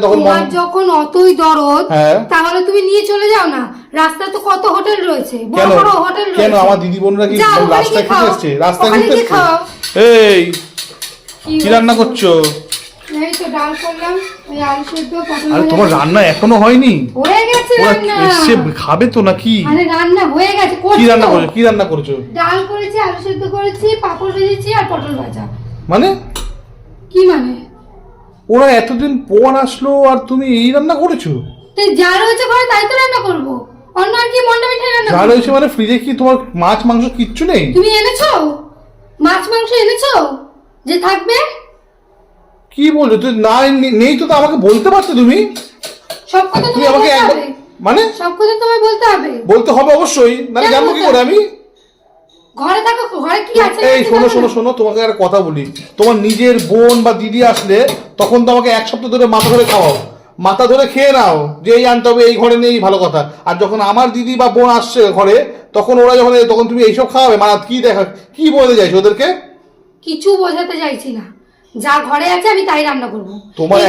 তোমার যখন অতই দরদ তাহলে তুমি নিয়ে চলে যাও না, রাস্তায় তো কত হোটেল রয়েছে, বড় বড় হোটেল রয়েছে। কেন আমার দিদি বোনরা কি রাস্তায় খেতে এসেছে? রাস্তায় খেতে এসেছে? এই কি রান্না করছো? এই তো ডাল করলাম, এই আলু সেদ্ধ, পটল ভাজা। আরে তোমার রান্না এখনো হয়নি? হয়ে গেছে রান্না। এসে খাবে তো নাকি? আরে রান্না হয়ে গেছে। কি রান্না করেছো? কি রান্না করেছো? ডাল করেছি, আলু সেদ্ধ করেছি, পাপড় ভেজেছি আর পটল ভাজা। মানে কি মানে? ওরা এতদিন পর আসলো আর তুমি এই রান্না করেছো? তুই যা রয়েছে ঘরে তাই তো রান্না করব, অন্য আর কি মন্ডা মিঠাই রান্না যা রয়েছে মানে ফ্রিজে কি তোমার মাছ মাংস কিচ্ছু নেই? তুমি এনেছো মাছ মাংস, এনেছো যে থাকবে? কি বলছো তুই? না নেই তো আমাকে বলতে পারছো তুমি? সব কথা তুমি আমাকে একদম মানে সব কথা তোমায় বলতে হবে? বলতে হবে অবশ্যই, না জানবো কি করে আমি? ঘরে থাকো, ঘরে কি আছে? এই শোনো শোনো শোনো, তোমাকে একটা কথা বলি। তোমার নিজের বোন বা দিদি আসলে তখন তো আমাকে এক সপ্তাহ ধরে মাথা ধরে খাওয়াও, মাথা ধরে খেয়ে নাও যে এই আনতে হবে, এই ঘরে নেই, ভালো কথা। আর যখন আমার দিদি বা বোন আসছে ঘরে তখন ওরা যখন তখন তুমি এইসব খাওয়াবে? মানে কি দেখা, কি বলতে চাইছো ওদেরকে? কিছু বোঝাতে চাইছি না, যা ঘরে আছে আমি তাই রান্না করব। তোমার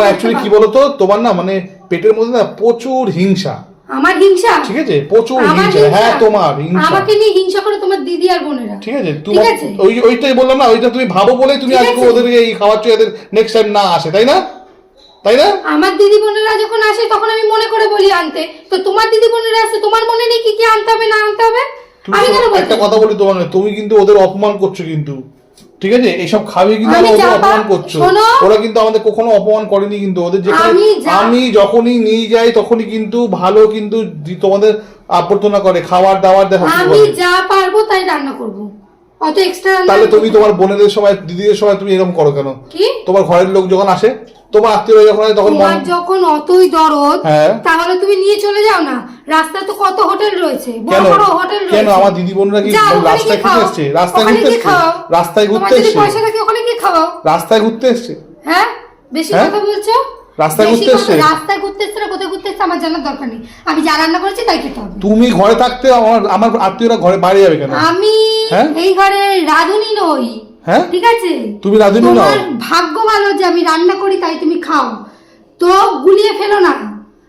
অ্যাকচুয়ালি কি বলতো, তোমার না মানে পেটের মধ্যে না প্রচুর হিংসা। আমার হিংসা? ঠিক আছে, প্রচুর হিংসা। হ্যাঁ তোমার হিংসা। আমাকে নিয়ে হিংসা করে তোমার দিদি আর বোনেরা। ঠিক আছে, ওইটাই বললাম না, ওইটা তুমি ভাবো বলে তুমি আজকে ওদেরকে এই খাওয়াচ্ছ, এদের নেক্সট টাইম না আসে, তাই না? তাই না? আমার দিদি বোনেরা যখন আসে তখন আমি মনে করে বলি আনতে, তো তোমার দিদি বোনেরা আসে, তোমার মনে নেই কি কি আনতে হবে না আনতে হবে? আমি কেন বলছি? একটা কথা বলি তোমাকে, তুমি কিন্তু ওদের অপমান করছো কিন্তু। ঠিক আছে, এইসব খাবে কিন্তু ওদের অপমান করছো। ওরা কিন্তু আমাদের কখনো অপমান করেনি কিন্তু। ওদের যেখানে আমি যখনই নিয়ে যাই তখনই কিন্তু ভালো কিন্তু তোমাদের আবর্তনা করে, খাবার দাবার দেখো। আমি যা পারবো তাই রান্না করব, অত এক্সট্রা রান্না। তাহলে তুমি তোমার বোনেদের সময়, দিদিদের সময় তুমি এরকম করো কেন? কি তোমার ঘরের লোক যখন আসে, তোমার আত্মীয়রা যখন আসে তখন যখন অতই দরদ তাহলে তুমি নিয়ে চলে যাও না, রাস্তায় তো কত হোটেল রয়েছে, বড় বড় হোটেল রয়েছে। কেন আমার দিদি বোনরা কি রাস্তায় খেতে এসেছে? রাস্তায় ঘুরতে এসেছে? রাস্তায় ঘুরতে এসেছে? পয়সা থাকে ওখানে কি খাওয়াও? রাস্তায় ঘুরতে এসেছে? হ্যাঁ বেশি কথা বলছো। রাস্তায় ঘুরতে এসেছে? রাস্তায় ঘুরতে এসেছে না কোথায় ঘুরতে এসেছে আমার জানার দরকার নেই, আমি যা রান্না করেছি তাই খেতে হবে। তুমি ঘরে থাকতে আমার আত্মীয়রা ঘরে বাইরে যাবে কেন? আমি এই ঘরে রাঁধুনি নই। হ্যাঁ ঠিক আছে, তুমি রাঁধুনি নও। তোমার ভাগ্য ভালো যে আমি রান্না করি তাই তুমি খাও, তো গুলিয়ে ফেলো না।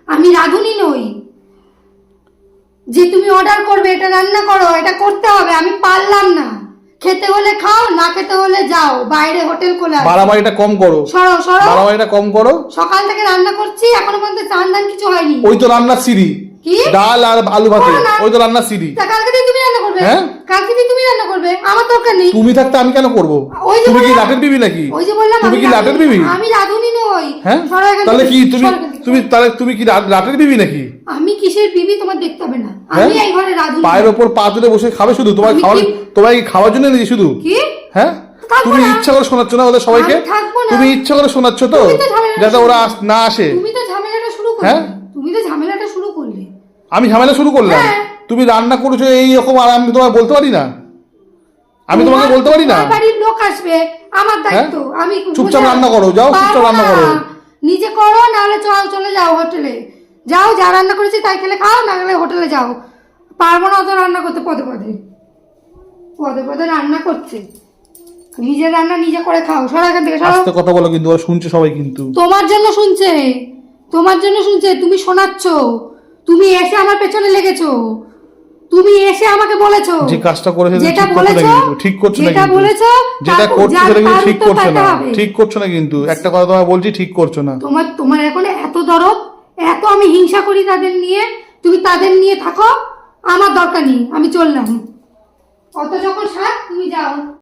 আমি রাঁধুনি নই যে তুমি অর্ডার করবে এটা রান্না করো, এটা করতে হবে। আমি পারলাম না, খেতে হলে খাও, না খেতে হলে যাও বাইরে হোটেল খোলা। বাড়াবাড়িটা কম করো, সরো সরো, বাড়াবাড়িটা কম করো। সকাল থেকে রান্না করছি, এখনো পর্যন্ত চান দান কিছু হয়নি। ওই তো রান্নার সিঁড়ি, ডাল আর আলু ভাতে, ওই তো রান্নার সিঁড়ি। কালকে তুমি রান্না করবে? হ্যাঁ কালকে তুমি রান্না করবে, আমার দরকার নেই। তুমি থাকতে আমি কেন করব? তুমি কি লাটের বিবি নাকি? ওই যে বললাম তুমি কি লাটের বিবি? আমি রাঁধুনি নই। হ্যাঁ তাহলে কি তুমি কি লাটের বিবি নাকি? আমি কিসের বিবি তোমার দেখতে হবে না, আমি এই ঘরে রাঁধুনি। পায়ের ওপর পা তুলে বসে খাবে শুধু? তোমার খাওয়ার জন্য নাকি শুধু? কি হ্যাঁ তুমি ইচ্ছা করে শোনাচ্ছ না ওদের সবাইকে? তুমি ইচ্ছা করে শোনাচ্ছ তো যাতে ওরা না আসে? তুমি তো ঝামেলাটা শুরু করলে। তুমি তো ঝামেলাটা শুরু করলে। আমি ঝামেলা শুরু করলাম? তুমি রান্না করেছো এই রকম আর আমি তোমায় বলতে পারি না? আমি তোমাকে বলতে পারি না? বাড়ির লোক আসবে, আমার দায়িত্ব। আমি চুপচাপ রান্না করো, যাও চুপচাপ রান্না করো। নিজে করো, নাহলে চলে যাও হোটেলে। যাও, যা রান্না করেছি তাই খেলে খাও, না গেলে হোটেলে যাও। পারবো না অত রান্না করতে, পদে পদে পদে পদে রান্না করছে। নিজের রান্না নিজে করে খাও। সরো এখান থেকে, সরো। আস্তে কথা বলো কিন্তু, ওরা শুনছে সবাই কিন্তু। তোমার জন্য শুনছে, তোমার জন্য শুনছে। তুমি শোনাচ্ছ, তুমি এসে আমার পেছনে লেগেছো, তুমি এসে আমাকে বলেছো যে কাজটা করেছো যেটা বলেছো ঠিক করছো না, যেটা বলেছো যেটা করছো সেটা কিন্তু ঠিক করছো না, ঠিক করছো না কিন্তু। একটা কথা তোমায় বলছি, ঠিক করছো না। তোমার এখন এত দরদ, এত আমি হিংসা করি তাদের নিয়ে, তুমি তাদের নিয়ে থাকো, আমার দরকার নেই, আমি চললাম। অত যখন সাথ, তুমি যাও।